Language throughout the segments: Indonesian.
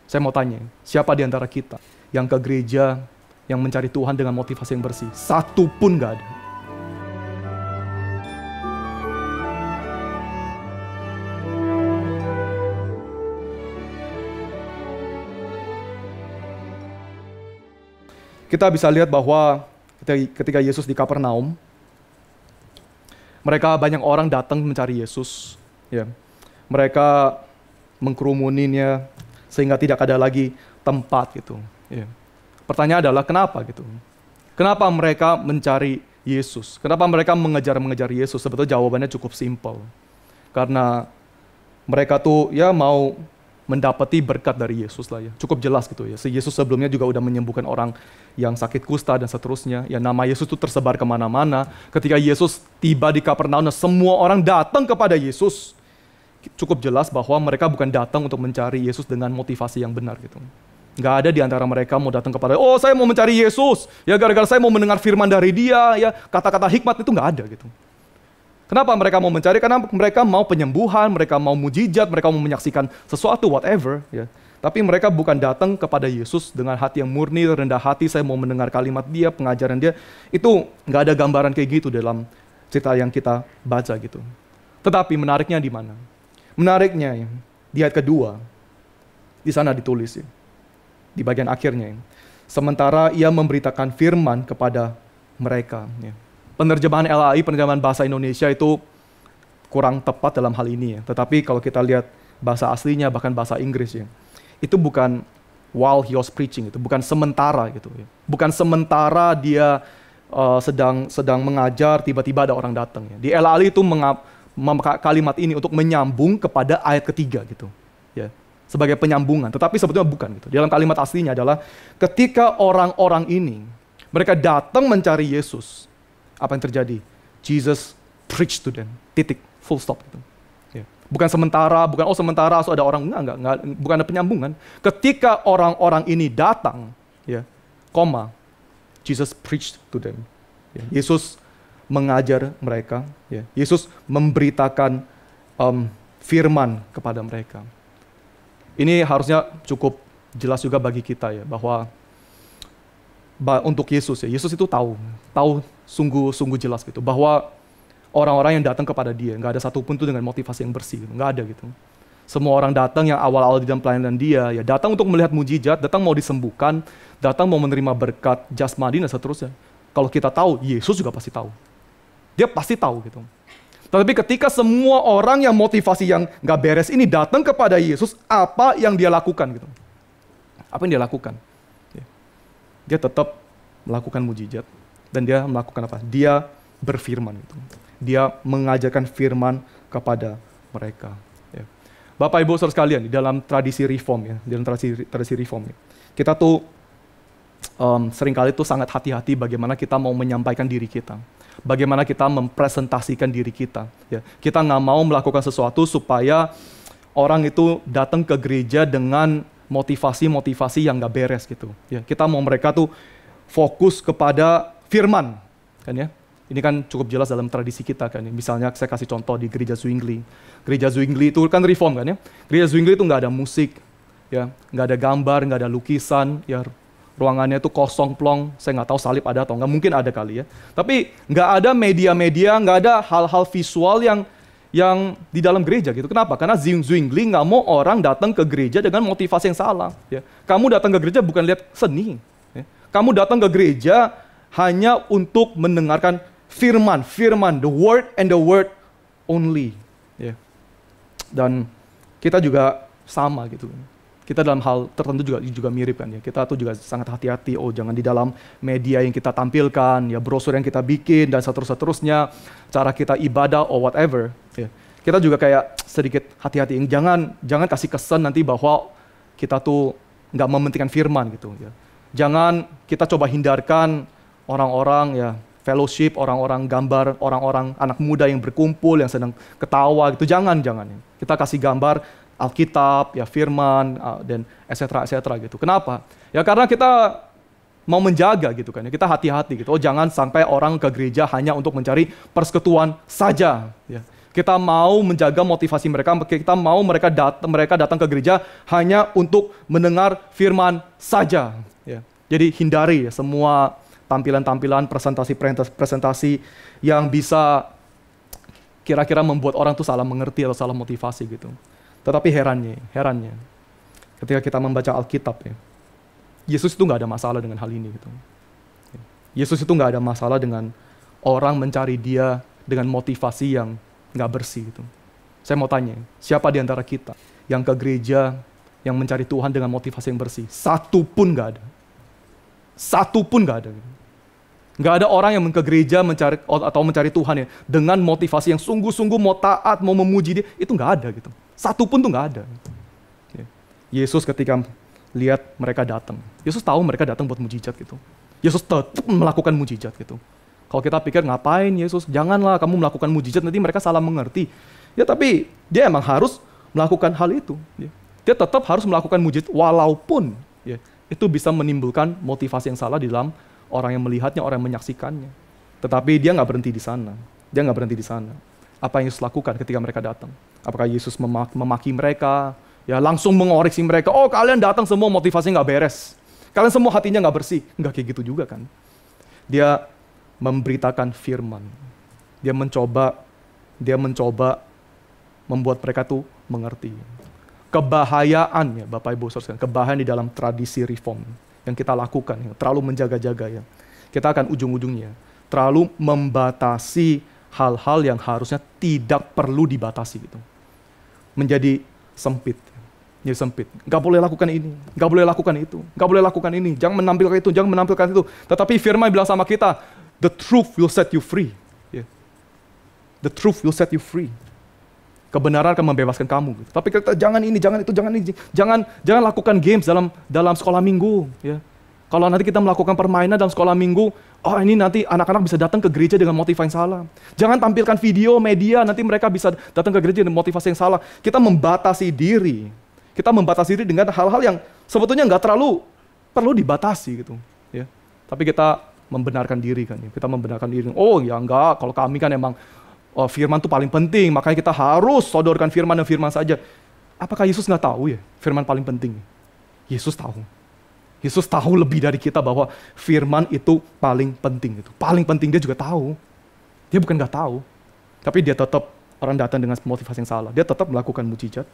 Saya mau tanya, siapa di antara kita yang ke gereja, yang mencari Tuhan dengan motivasi yang bersih? Satu pun nggak ada. Kita bisa lihat bahwa ketika Yesus di Kapernaum, mereka banyak orang datang mencari Yesus. Ya. Mereka mengkerumuninnya sehingga tidak ada lagi tempat gitu. Ya. Pertanyaan adalah kenapa gitu? Kenapa mereka mencari Yesus? Kenapa mereka mengejar Yesus? Sebetulnya jawabannya cukup simpel. Karena mereka tuh ya mau mendapati berkat dari Yesus lah ya. Cukup jelas gitu ya. Si Yesus sebelumnya juga udah menyembuhkan orang yang sakit kusta dan seterusnya. Ya nama Yesus itu tersebar kemana-mana. Ketika Yesus tiba di Kapernaum, semua orang datang kepada Yesus. Cukup jelas bahwa mereka bukan datang untuk mencari Yesus dengan motivasi yang benar gitu. Nggak ada di antara mereka mau datang kepada, oh saya mau mencari Yesus. Ya gara-gara saya mau mendengar firman dari dia. Ya kata-kata hikmat itu nggak ada gitu. Kenapa mereka mau mencari? Karena mereka mau penyembuhan, mereka mau mujizat, mereka mau menyaksikan sesuatu, whatever. Ya. Tapi mereka bukan datang kepada Yesus dengan hati yang murni, rendah hati, saya mau mendengar kalimat dia, pengajaran dia. Itu nggak ada gambaran kayak gitu dalam cerita yang kita baca gitu. Tetapi menariknya di mana? Menariknya ya, di ayat kedua, di sana ditulis ya, di bagian akhirnya. Ya. Sementara ia memberitakan firman kepada mereka. Ya. Penerjemahan LAI, penerjemahan bahasa Indonesia itu kurang tepat dalam hal ini ya. Tetapi kalau kita lihat bahasa aslinya, bahkan bahasa Inggris ya, itu bukan while he was preaching, itu bukan sementara gitu ya. Bukan sementara dia sedang mengajar, tiba-tiba ada orang datang ya. Di LAI itu memakai kalimat ini untuk menyambung kepada ayat ketiga gitu ya. Sebagai penyambungan, tetapi sebetulnya bukan gitu. Dalam kalimat aslinya adalah ketika orang-orang ini mereka datang mencari Yesus, apa yang terjadi? Jesus preached to them. Titik. Full stop. Gitu. Ya. Bukan sementara, bukan sementara so ada orang, enggak, bukan ada penyambungan. Ketika orang-orang ini datang, ya, Jesus preached to them. Ya. Yesus mengajar mereka. Ya. Yesus memberitakan firman kepada mereka. Ini harusnya cukup jelas juga bagi kita ya, bahwa untuk Yesus ya, Yesus itu tahu sungguh jelas gitu bahwa orang-orang yang datang kepada dia nggak ada satupun tuh dengan motivasi yang bersih, gitu. Nggak ada gitu. Semua orang datang yang awal-awal di dalam pelayanan dia ya datang untuk melihat mujizat, datang mau disembuhkan, datang mau menerima berkat jasmani dan seterusnya. Kalau kita tahu, Yesus juga pasti tahu. Dia pasti tahu gitu. Tapi ketika semua orang yang motivasi yang nggak beres ini datang kepada Yesus, apa yang dia lakukan gitu? Apa yang dia lakukan? Dia tetap melakukan mujizat dan dia melakukan apa? Dia berfirman gitu. Dia mengajarkan firman kepada mereka. Ya. Bapak Ibu Saudara sekalian, di dalam tradisi reform ya, di dalam tradisi reform ya, kita tuh seringkali tuh sangat hati-hati bagaimana kita mau menyampaikan diri kita, bagaimana kita mempresentasikan diri kita. Ya. Kita nggak mau melakukan sesuatu supaya orang itu datang ke gereja dengan motivasi yang nggak beres gitu. Ya, kita mau mereka tuh fokus kepada firman, kan ya. Ini kan cukup jelas dalam tradisi kita kan ya. Misalnya saya kasih contoh di gereja Zwingli. Gereja Zwingli itu kan reform kan ya. Gereja Zwingli itu nggak ada musik, ya, nggak ada gambar, nggak ada lukisan, ya ruangannya itu kosong plong. Saya nggak tahu salib ada atau nggak, mungkin ada kali ya. Tapi nggak ada media-media, nggak ada hal-hal visual yang di dalam gereja gitu. Kenapa? Karena Zwingli nggak mau orang datang ke gereja dengan motivasi yang salah. Ya. Kamu datang ke gereja bukan lihat seni. Ya. Kamu datang ke gereja hanya untuk mendengarkan firman, the word and the word only. Ya. Dan kita juga sama gitu. Kita dalam hal tertentu juga mirip kan ya. Kita tuh juga sangat hati-hati. Oh jangan di dalam media yang kita tampilkan, ya brosur yang kita bikin dan seterusnya, cara kita ibadah or whatever. Ya. Kita juga kayak sedikit hati-hati. Jangan kasih kesan nanti bahwa kita tuh nggak mementingkan firman gitu. Ya. Jangan kita coba hindarkan orang-orang ya fellowship, orang-orang gambar, orang-orang anak muda yang berkumpul yang sedang ketawa gitu. Jangan. Kita kasih gambar Alkitab, ya firman, dan etc. gitu. Kenapa? Ya karena kita mau menjaga gitu kan. Kita hati-hati gitu. Oh jangan sampai orang ke gereja hanya untuk mencari persekutuan saja. Ya. Kita mau menjaga motivasi mereka, kita mau mereka datang ke gereja hanya untuk mendengar firman saja. Ya. Jadi hindari semua tampilan-tampilan, presentasi yang bisa kira-kira membuat orang tuh salah mengerti atau salah motivasi gitu. Tetapi herannya, ketika kita membaca Alkitab ya, Yesus itu nggak ada masalah dengan hal ini gitu. Yesus itu nggak ada masalah dengan orang mencari dia dengan motivasi yang nggak bersih gitu. Saya mau tanya, siapa di antara kita yang ke gereja yang mencari Tuhan dengan motivasi yang bersih? Satu pun nggak ada. Satu pun nggak ada. Gitu. Nggak ada orang yang ke gereja mencari Tuhan ya dengan motivasi yang sungguh-sungguh mau taat, mau memuji dia, itu nggak ada gitu. Satu pun tuh nggak ada. Ya. Yesus ketika lihat mereka datang, Yesus tahu mereka datang buat mujizat gitu. Yesus tetap melakukan mujizat gitu. Kalau kita pikir ngapain Yesus, janganlah kamu melakukan mujizat, nanti mereka salah mengerti. Ya tapi dia emang harus melakukan hal itu. Ya. Dia tetap harus melakukan mujizat walaupun ya, itu bisa menimbulkan motivasi yang salah di dalam orang yang melihatnya, orang yang menyaksikannya. Tetapi dia nggak berhenti di sana. Dia nggak berhenti di sana. Apa yang Yesus lakukan ketika mereka datang? Apakah Yesus memaki mereka? Ya langsung mengoreksi mereka. Oh kalian datang semua motivasi nggak beres. Kalian semua hatinya nggak bersih. Nggak kayak gitu juga kan. Dia memberitakan firman. Dia mencoba membuat mereka tuh mengerti. Kebahayaan ya Bapak Ibu Saudara, kebahayaan di dalam tradisi reform yang kita lakukan, yang terlalu menjaga-jaga ya. Kita akan ujung-ujungnya terlalu membatasi hal-hal yang harusnya tidak perlu dibatasi gitu. Menjadi sempit. Jadi sempit. Nggak boleh lakukan ini, nggak boleh lakukan itu, nggak boleh lakukan ini, jangan menampilkan itu, jangan menampilkan itu. Tetapi firman bilang sama kita, the truth will set you free. Yeah. The truth will set you free. Kebenaran akan membebaskan kamu. Gitu. Tapi kita jangan ini, jangan itu, jangan ini, jangan lakukan games dalam sekolah minggu. Ya. Kalau nanti kita melakukan permainan dalam sekolah minggu, oh ini nanti anak-anak bisa datang ke gereja dengan motivasi yang salah. Jangan tampilkan video, media, nanti mereka bisa datang ke gereja dengan motivasi yang salah. Kita membatasi diri. Kita membatasi diri dengan hal-hal yang sebetulnya nggak terlalu perlu dibatasi gitu. Ya. Tapi kita membenarkan diri kan. Ya. Kita membenarkan diri. Oh ya enggak, kalau kami kan emang firman itu paling penting, makanya kita harus sodorkan firman dan firman saja. Apakah Yesus nggak tahu ya firman paling penting? Yesus tahu. Yesus tahu lebih dari kita bahwa firman itu paling penting. Itu paling penting, dia juga tahu. Dia bukan nggak tahu, tapi dia tetap, orang datang dengan motivasi yang salah. Dia tetap melakukan mujizat.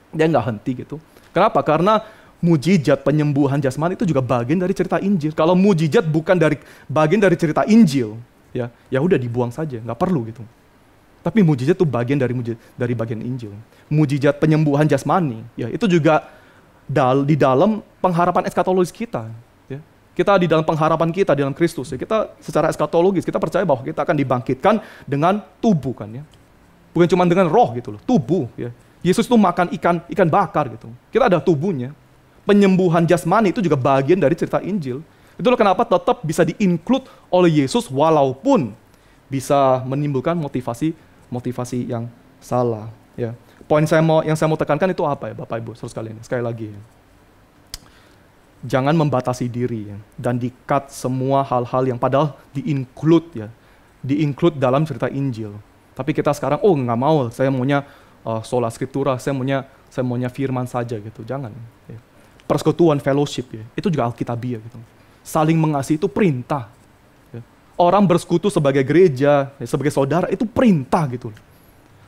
Dia nggak henti gitu. Kenapa? Karena mujizat penyembuhan jasmani itu juga bagian dari cerita Injil. Kalau mujizat bukan bagian dari cerita Injil, ya udah dibuang saja, nggak perlu gitu. Tapi mujizat itu bagian dari bagian Injil. Mujizat penyembuhan jasmani, ya itu juga di dalam pengharapan eskatologis kita. Ya. Kita di dalam pengharapan kita di dalam Kristus. Ya. Kita secara eskatologis kita percaya bahwa kita akan dibangkitkan dengan tubuh kan ya. Bukan cuma dengan roh gitu loh, tubuh. Ya. Yesus itu makan ikan bakar gitu. Kita ada tubuhnya. Penyembuhan jasmani itu juga bagian dari cerita Injil. Itulah kenapa tetap bisa di-include oleh Yesus walaupun bisa menimbulkan motivasi yang salah. Ya. Poin yang saya mau tekankan itu apa ya Bapak Ibu saudara sekalian? Sekali lagi, ya. Jangan membatasi diri ya, dan di-cut semua hal-hal yang padahal di-include dalam cerita Injil. Tapi kita sekarang, nggak mau, saya maunya sola scriptura, saya maunya firman saja gitu. Jangan. Ya. Persekutuan, fellowship ya, itu juga alkitabiah gitu. Saling mengasihi itu perintah. Ya. Orang bersekutu sebagai gereja, ya, sebagai saudara, itu perintah gitu.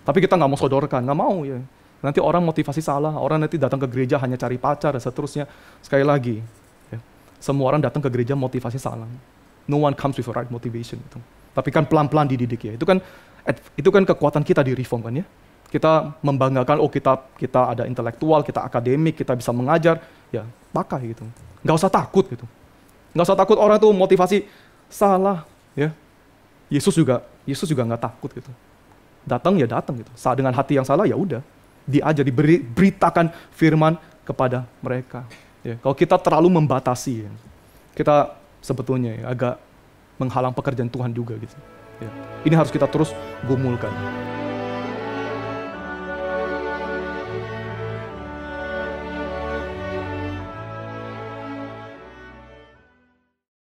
Tapi kita nggak mau sodorkan, nggak mau ya. Nanti orang motivasi salah, orang nanti datang ke gereja hanya cari pacar dan seterusnya. Sekali lagi, ya, semua orang datang ke gereja motivasi salah. No one comes with the right motivation. Gitu. Tapi kan pelan-pelan dididik ya. Itu kan kekuatan kita di Reform kan ya. Kita membanggakan, kita ada intelektual, kita akademik, kita bisa mengajar, ya pakai gitu. Nggak usah takut gitu. Nggak usah takut orang tuh motivasi salah, ya. Yesus juga nggak takut gitu. Datang ya datang gitu. Saat dengan hati yang salah ya udah, diajar, diberitakan firman kepada mereka. Ya. Kalau kita terlalu membatasi, ya, kita sebetulnya ya, agak menghalang pekerjaan Tuhan juga gitu. Ya. Ini harus kita terus gumulkan.